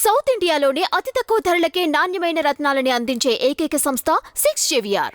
South ఇండియాలోనే అతి తక్కువ ధరలకే నాణ్యమైన రత్నాలని అందించే ఏకైక సంస్థ 6JVR.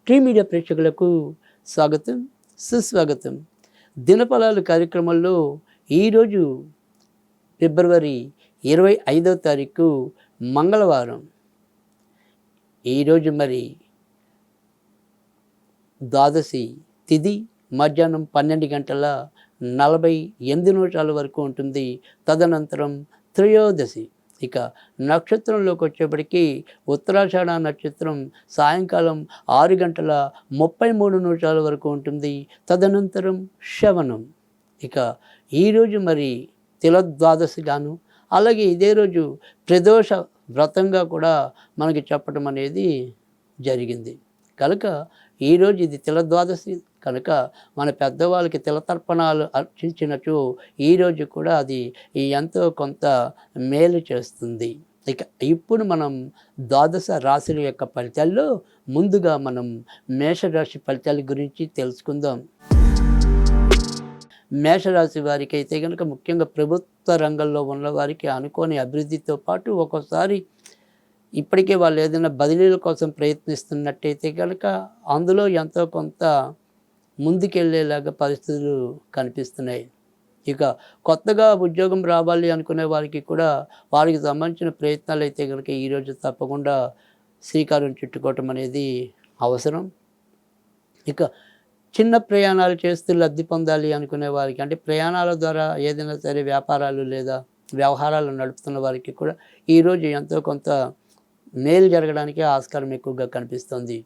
టీ మీడియా ప్రేక్షకులకు స్వాగతం, సుస్వాగతం. దినఫలాలు కార్యక్రమంలో ఈరోజు ఫిబ్రవరి 25వ తారీఖు మంగళవారం. ఈరోజు మరి ద్వాదశి తిథి మధ్యాహ్నం 12 గంటల 48 వరకు ఉంటుంది. తదనంతరం త్రయోదశి. ఇక నక్షత్రంలోకి వచ్చేప్పటికీ ఉత్తరాషాఢ నక్షత్రం సాయంకాలం 6 గంటల 33 వరకు ఉంటుంది. తదనంతరం శ్రవణం. ఇక ఈరోజు మరి తిలద్వాదశి గాను, అలాగే ఇదే రోజు ప్రదోష వ్రతంగా కూడా మనకి చెప్పడం అనేది జరిగింది. కనుక ఈరోజు ఇది తిలద్వాదశి కనుక మన పెద్దవాళ్ళకి తిలతర్పణాలు అర్చించినట్టు ఈరోజు కూడా అది ఎంతో కొంత మేలు చేస్తుంది. ఇక ఇప్పుడు మనం ద్వాదశ రాశుల యొక్క ఫలితాల్లో ముందుగా మనం మేషరాశి ఫలితాల గురించి తెలుసుకుందాం. మేషరాశి వారికి అయితే కనుక ముఖ్యంగా ప్రభుత్వ రంగంలో ఉన్నవారికి అనుకోని అభివృద్ధితో పాటు ఒక్కోసారి ఇప్పటికే వాళ్ళు ఏదైనా బదిలీల కోసం ప్రయత్నిస్తున్నట్టయితే కనుక అందులో ఎంతో కొంత ముందుకెళ్ళేలాగా పరిస్థితులు కనిపిస్తున్నాయి. ఇక కొత్తగా ఉద్యోగం రావాలి అనుకునే వారికి కూడా వారికి సంబంధించిన ప్రయత్నాలు అయితే కనుక ఈరోజు తప్పకుండా శ్రీకారం చుట్టుకోవటం అనేది అవసరం. ఇక చిన్న ప్రయాణాలు చేస్తూ లబ్ధి పొందాలి అనుకునే వారికి, అంటే ప్రయాణాల ద్వారా ఏదైనా సరే వ్యాపారాలు లేదా వ్యవహారాలు నడుపుతున్న వారికి కూడా ఈరోజు ఎంతో కొంత మేలు జరగడానికి ఆస్కారం ఎక్కువగా కనిపిస్తుంది.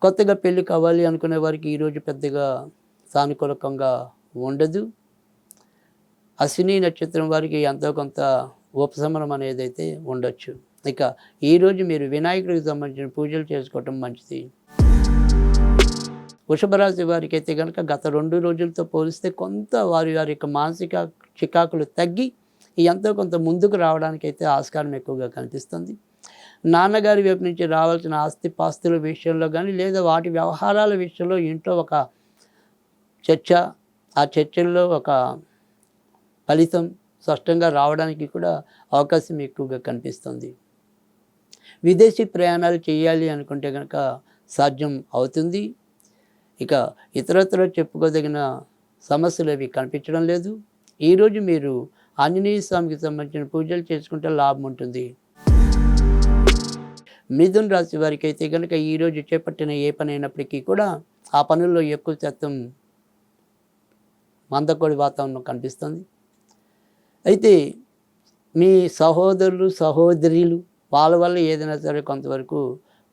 కొత్తగా పెళ్ళి కావాలి అనుకునే వారికి ఈరోజు పెద్దగా సానుకూలకంగా ఉండదు. అశ్విని నక్షత్రం వారికి ఎంతో కొంత ఉపశమనం అనేది అయితే ఉండొచ్చు. ఇక ఈరోజు మీరు వినాయకుడికి సంబంధించిన పూజలు చేసుకోవటం మంచిది. వృషభరాశి వారికి అయితే కనుక గత 2 రోజులతో పోలిస్తే కొంత వారి యొక్క మానసిక చికాకులు తగ్గి ఎంతో కొంత ముందుకు రావడానికి అయితే ఆస్కారం ఎక్కువగా కనిపిస్తుంది. నాన్నగారి వైపు నుంచి రావాల్సిన ఆస్తి పాస్తుల విషయంలో కానీ లేదా వాటి వ్యవహారాల విషయంలో ఇంట్లో ఒక చర్చ, ఆ చర్చల్లో ఒక ఫలితం స్పష్టంగా రావడానికి కూడా అవకాశం ఎక్కువగా కనిపిస్తుంది. విదేశీ ప్రయాణాలు చేయాలి అనుకుంటే కనుక సాధ్యం అవుతుంది. ఇక ఇతరత్ర చెప్పుకోదగిన సమస్యలు అవి కనిపించడం లేదు. ఈరోజు మీరు ఆంజనేయ స్వామికి సంబంధించిన పూజలు చేసుకుంటే లాభం ఉంటుంది. మిథున రాశి వారికి అయితే కనుక ఈరోజు చేపట్టిన ఏ పని అయినప్పటికీ కూడా ఆ పనుల్లో ఎక్కువ శాతం మందకొడి వాతావరణం కనిపిస్తుంది. అయితే మీ సహోదరులు సహోదరులు వాళ్ళ వల్ల ఏదైనా సరే కొంతవరకు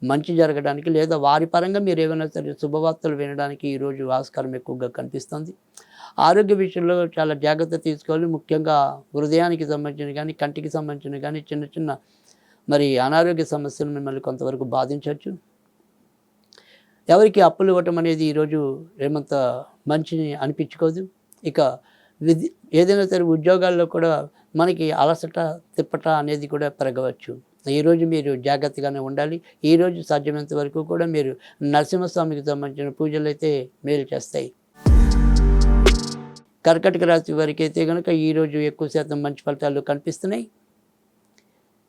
మంచి జరగడానికి లేదా వారి పరంగా మీరు ఏమైనా సరే శుభవార్తలు వినడానికి ఈరోజు ఆస్కారం ఎక్కువగా కనిపిస్తుంది. ఆరోగ్య విషయంలో చాలా జాగ్రత్త తీసుకోవాలి. ముఖ్యంగా హృదయానికి సంబంధించిన కానీ కంటికి సంబంధించిన కానీ చిన్న చిన్న మరి అనారోగ్య సమస్యలు మిమ్మల్ని కొంతవరకు బాధించవచ్చు. ఎవరికి అప్పులు ఇవ్వటం అనేది ఈరోజు ఏమంత మంచిని అనిపించుకోదు. ఇక ఏదైనా సరే ఉద్యోగాల్లో కూడా మనకి అలసట తిప్పట అనేది కూడా పెరగవచ్చు. ఈరోజు మీరు జాగ్రత్తగానే ఉండాలి. ఈరోజు సాధ్యమైనంత వరకు కూడా మీరు నరసింహస్వామికి సంబంధించిన పూజలు అయితే మేలు చేస్తాయి. కర్కాటక రాశి వారికి అయితే కనుక ఈరోజు ఎక్కువ శాతం మంచి ఫలితాలు కనిపిస్తున్నాయి.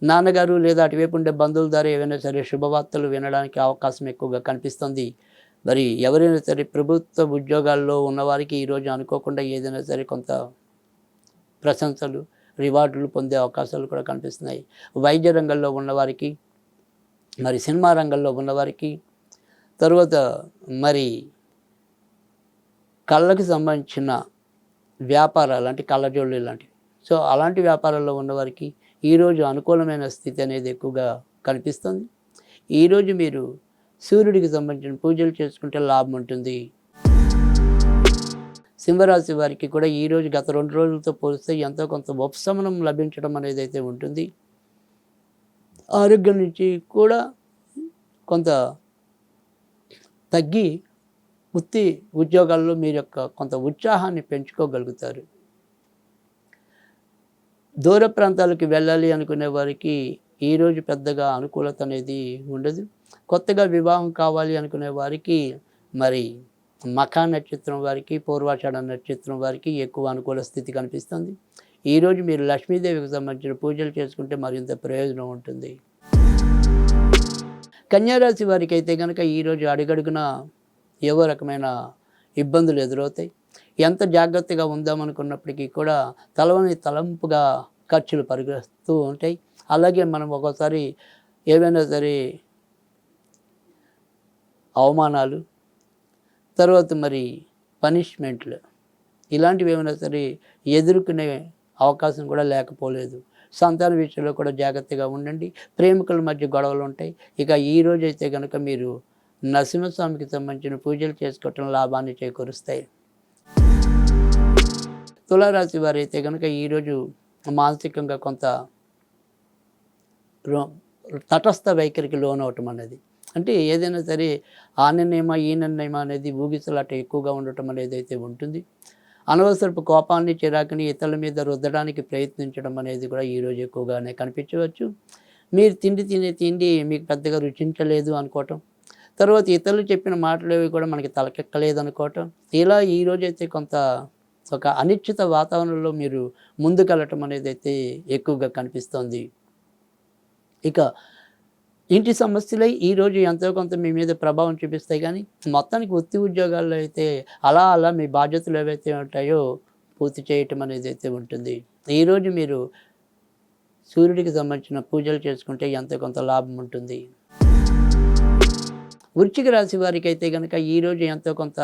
నాన్నగారు లేదా అటువైపు ఉండే బంధువుల ద్వారా ఏవైనా సరే శుభవార్తలు వినడానికి అవకాశం ఎక్కువగా కనిపిస్తుంది. మరి ఎవరైనా సరే ప్రభుత్వ ఉద్యోగాల్లో ఉన్నవారికి ఈరోజు అనుకోకుండా ఏదైనా సరే కొంత ప్రశంసలు, రివార్డులు పొందే అవకాశాలు కూడా కనిపిస్తున్నాయి. వైద్య రంగంలో ఉన్నవారికి, మరి సినిమా రంగంలో ఉన్నవారికి, తర్వాత మరి కళ్ళకి సంబంధించిన వ్యాపారాలు అంటే కళ్ళజోళ్ళు లాంటివి, సో అలాంటి వ్యాపారాల్లో ఉన్నవారికి ఈరోజు అనుకూలమైన స్థితి అనేది ఎక్కువగా కనిపిస్తుంది. ఈరోజు మీరు సూర్యుడికి సంబంధించిన పూజలు చేసుకుంటే లాభం ఉంటుంది. సింహరాశి వారికి కూడా ఈరోజు గత 2 రోజులతో పోలిస్తే ఎంతో కొంత ఉపశమనం లభించడం అనేది అయితే ఉంటుంది. ఆరోగ్యం నుంచి కూడా కొంత తగ్గి ఉద్యోగాల్లో మీరు యొక్క కొంత ఉత్సాహాన్ని పెంచుకోగలుగుతారు. దూర ప్రాంతాలకు వెళ్ళాలి అనుకునే వారికి ఈరోజు పెద్దగా అనుకూలత అనేది ఉండదు. కొత్తగా వివాహం కావాలి అనుకునే వారికి మరి మఖా నక్షత్రం వారికి, పూర్వాషాఢ నక్షత్రం వారికి ఎక్కువ అనుకూల స్థితి కనిపిస్తుంది. ఈరోజు మీరు లక్ష్మీదేవికి సంబంధించిన పూజలు చేసుకుంటే మరింత ప్రయోజనం ఉంటుంది. కన్యారాశి వారికి అయితే కనుక ఈరోజు అడుగడుగున ఏవో రకమైన ఇబ్బందులు ఎదురవుతాయి. ఎంత జాగ్రత్తగా ఉందామనుకున్నప్పటికీ కూడా తలవని తలంపుగా ఖర్చులు పరిగెడుతూ ఉంటాయి. అలాగే మనం ఒక్కోసారి ఏవైనా సరే అవమానాలు, తర్వాత మరి పనిష్మెంట్లు ఇలాంటివి ఏమైనా సరే ఎదుర్కొనే అవకాశం కూడా లేకపోలేదు. సంతాన విషయంలో కూడా జాగ్రత్తగా ఉండండి. ప్రేమికుల మధ్య గొడవలు ఉంటాయి. ఇక ఈరోజు అయితే కనుక మీరు నరసింహస్వామికి సంబంధించిన పూజలు చేసుకోవటం లాభాన్ని చేకూరుస్తాయి. తులారాశి వారైతే కనుక ఈరోజు మానసికంగా కొంత తటస్థ వైఖరికి లోనవటం అనేది, అంటే ఏదైనా సరే ఆ నిర్ణయమా ఈ నిర్ణయమా అనేది ఊగిసలాట ఎక్కువగా ఉండటం అనేది అయితే ఉంటుంది. అనవసరపు కోపాన్ని, చిరాకుని ఇతరుల మీద రుద్దడానికి ప్రయత్నించడం అనేది కూడా ఈరోజు ఎక్కువగానే కనిపించవచ్చు. మీరు తినే తిండి మీకు పెద్దగా రుచించలేదు అనుకోవటం, తర్వాత ఇతరులు చెప్పిన మాటలు అవి కూడా మనకి తలకెక్కలేదు అనుకోవటం, ఇలా ఈరోజైతే కొంత ఒక అనిశ్చిత వాతావరణంలో మీరు ముందుకెళ్ళటం అనేది అయితే ఎక్కువగా కనిపిస్తోంది. ఇక ఇంటి సమస్యలై ఈరోజు ఎంతో కొంత మీ మీద ప్రభావం చూపిస్తాయి, కానీ మొత్తానికి వృత్తి ఉద్యోగాల్లో అయితే అలా మీ బాధ్యతలు ఏవైతే ఉంటాయో పూర్తి చేయటం అనేది అయితే ఉంటుంది. ఈరోజు మీరు సూర్యుడికి సంబంధించిన పూజలు చేసుకుంటే ఎంతో కొంత లాభం ఉంటుంది. వృశ్చిక రాశి వారికి అయితే కనుక ఈరోజు ఎంతో కొంత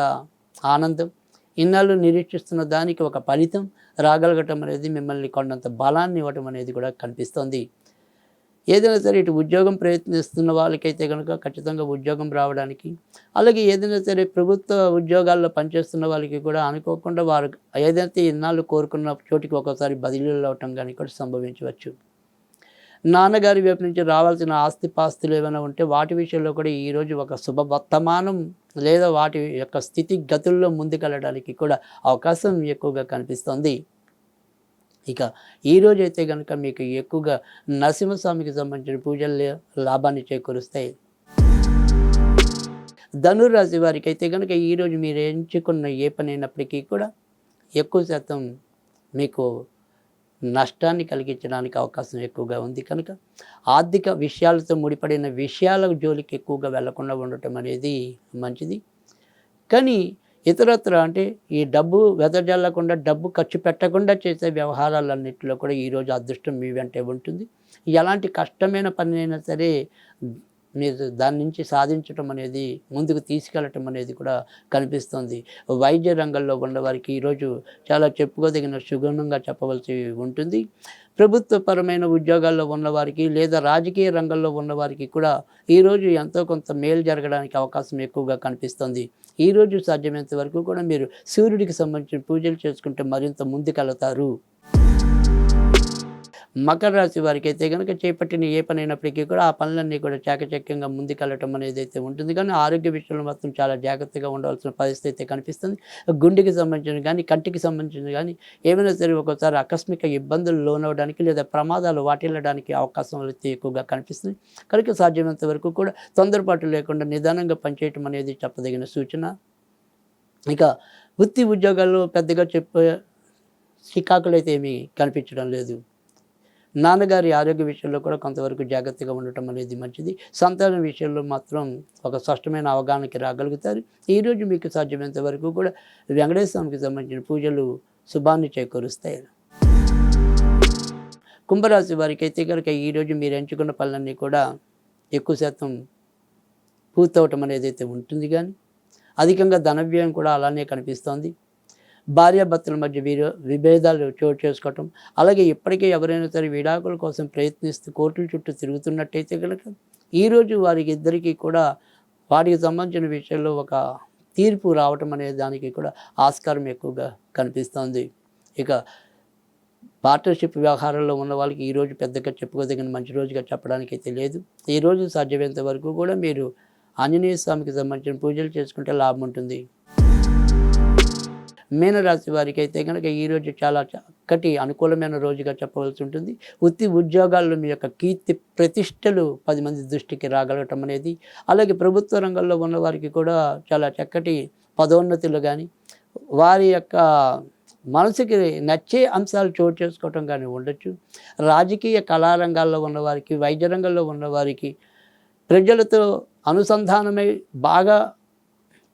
ఆనందం, ఇన్నాళ్ళు నిరీక్షిస్తున్న దానికి ఒక ఫలితం రాగలగటం అనేది మిమ్మల్ని కొండంత బలాన్ని ఇవ్వటం అనేది కూడా కనిపిస్తుంది. ఏదైనా సరే ఇటు ఉద్యోగం ప్రయత్నిస్తున్న వాళ్ళకైతే కనుక ఖచ్చితంగా ఉద్యోగం రావడానికి, అలాగే ఏదైనా సరే ప్రభుత్వ ఉద్యోగాల్లో పనిచేస్తున్న వాళ్ళకి కూడా అనుకోకుండా వారు ఏదైతే ఇన్నాళ్ళు కోరుకున్న చోటికి ఒక్కోసారి బదిలీలు అవటం కానీ కూడా సంభవించవచ్చు. నాన్నగారి వైపు నుంచి రావాల్సిన ఆస్తిపాస్తులు ఏమైనా ఉంటే వాటి విషయంలో కూడా ఈరోజు ఒక శుభవర్తమానం లేదా వాటి యొక్క స్థితిగతుల్లో ముందుకెళ్ళడానికి కూడా అవకాశం ఎక్కువగా కనిపిస్తుంది. ఇక ఈరోజు అయితే కనుక మీకు ఎక్కువగా నరసింహస్వామికి సంబంధించిన పూజలు లాభాన్ని చేకూరుస్తాయి. ధనుర్రాశి వారికి అయితే కనుక ఈరోజు మీరు ఎంచుకున్న ఏ పని అయినప్పటికీ కూడా ఎక్కువ శాతం మీకు నష్టాన్ని కలిగించడానికి అవకాశం ఎక్కువగా ఉంది కనుక ఆర్థిక విషయాలతో ముడిపడిన విషయాల జోలికి ఎక్కువగా వెళ్లకుండా ఉండటం అనేది మంచిది. కానీ ఇతరత్ర అంటే ఈ డబ్బు వెదజల్లకుండా, డబ్బు ఖర్చు పెట్టకుండా చేసే వ్యవహారాలన్నింటిలో కూడా ఈరోజు అదృష్టం మీ వెంటే ఉంటుంది. ఎలాంటి కష్టమైన పని అయినా సరే మీరు దాని నుంచి సాధించటం అనేది, ముందుకు తీసుకెళ్ళటం అనేది కూడా కనిపిస్తుంది. వైద్య రంగంలో ఉన్నవారికి ఈరోజు చాలా చెప్పుకోదగిన సుగుణంగా చెప్పవలసి ఉంటుంది. ప్రభుత్వపరమైన ఉద్యోగాల్లో ఉన్నవారికి లేదా రాజకీయ రంగంలో ఉన్నవారికి కూడా ఈరోజు ఎంతో కొంత మేలు జరగడానికి అవకాశం ఎక్కువగా కనిపిస్తుంది. ఈరోజు సాధ్యమైనంత వరకు కూడా మీరు సూర్యుడికి సంబంధించిన పూజలు చేసుకుంటే మరింత ముందుకెళ్తారు. మకర రాశి వారికి అయితే కనుక చేపట్టిన ఏ పని అయినప్పటికీ కూడా ఆ పనులన్నీ కూడా చాకచక్యంగా ముందుకెళ్ళటం అనేది అయితే ఉంటుంది, కానీ ఆరోగ్య విషయంలో మాత్రం చాలా జాగ్రత్తగా ఉండవలసిన పరిస్థితి అయితే కనిపిస్తుంది. గుండెకి సంబంధించిన కానీ, కంటికి సంబంధించిన కానీ ఏమైనా సరే ఒక్కోసారి ఆకస్మిక ఇబ్బందులు లోనవడానికి లేదా ప్రమాదాలు వాటిల్లడానికి అవకాశం అయితే ఎక్కువగా కనిపిస్తుంది. కనుక సాధ్యమైనంత వరకు కూడా తొందరపాటు లేకుండా నిదానంగా పనిచేయటం అనేది చెప్పదగిన సూచన. ఇక వృత్తి ఉద్యోగాల్లో పెద్దగా చెప్పే చికాకులు అయితే ఏమీ కనిపించడం లేదు. నాన్నగారి ఆరోగ్య విషయంలో కూడా కొంతవరకు జాగ్రత్తగా ఉండటం అనేది మంచిది. సంతానం విషయంలో మాత్రం ఒక స్పష్టమైన అవగాహనకి రాగలుగుతారు. ఈరోజు మీకు సాధ్యమైనంత వరకు కూడా వెంకటేశ్వర స్వామికి సంబంధించిన పూజలు శుభాన్ని చేకూరుస్తాయి. కుంభరాశి వారికి అయితే కనుక ఈరోజు మీరు ఎంచుకున్న పనులన్నీ కూడా ఎక్కువ శాతం పూర్తవటం అనేది అయితే ఉంటుంది, కానీ అధికంగా ధనవ్యయం కూడా అలానే కనిపిస్తోంది. భార్యాభర్తల మధ్య విభేదాలు చోటు చేసుకోవటం, అలాగే ఇప్పటికే ఎవరైనా సరే విడాకుల కోసం ప్రయత్నిస్తూ కోర్టుల చుట్టూ తిరుగుతున్నట్టయితే కనుక ఈరోజు వారికి ఇద్దరికీ కూడా వాటికి సంబంధించిన విషయంలో ఒక తీర్పు రావటం అనే దానికి కూడా ఆస్కారం ఎక్కువగా కనిపిస్తోంది. ఇక పార్ట్నర్షిప్ వ్యవహారాల్లో ఉన్న వాళ్ళకి ఈరోజు పెద్దగా చెప్పుకోదగిన మంచి రోజుగా చెప్పడానికి అయితే లేదు. ఈరోజు సాధ్యమైనంత వరకు కూడా మీరు ఆంజనేయ స్వామికి సంబంధించిన పూజలు చేసుకుంటే లాభం ఉంటుంది. మీనరాశి వారికి అయితే కనుక ఈరోజు చాలా చక్కటి అనుకూలమైన రోజుగా చెప్పవలసి ఉంటుంది. వృత్తి ఉద్యోగాల్లో మీ యొక్క కీర్తి ప్రతిష్టలు 10 మంది దృష్టికి రాగలగటం అనేది, అలాగే ప్రభుత్వ రంగంలో ఉన్న వారికి కూడా చాలా చక్కటి పదోన్నతులు కానీ, వారి యొక్క మనసుకి నచ్చే అంశాలు చోటు చేసుకోవటం కానీ ఉండొచ్చు. రాజకీయ కళారంగాల్లో ఉన్నవారికి, వైద్య రంగంలో ఉన్నవారికి, ప్రజలతో అనుసంధానమై బాగా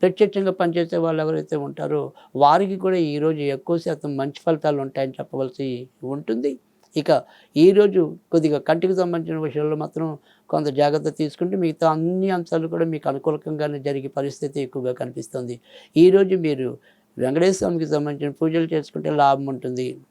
ప్రత్యక్షంగా పనిచేసే వాళ్ళు ఎవరైతే ఉంటారో వారికి కూడా ఈరోజు ఎక్కువ శాతం మంచి ఫలితాలు ఉంటాయని చెప్పవలసి ఉంటుంది. ఇక ఈరోజు కొద్దిగా కంటికి సంబంధించిన విషయాల్లో మాత్రం కొంత జాగ్రత్త తీసుకుంటే మిగతా అన్ని అంశాలు కూడా మీకు అనుకూలంగానే జరిగే పరిస్థితి ఎక్కువగా కనిపిస్తుంది. ఈరోజు మీరు వెంకటేశ్వర స్వామికి సంబంధించిన పూజలు చేసుకుంటే లాభం ఉంటుంది.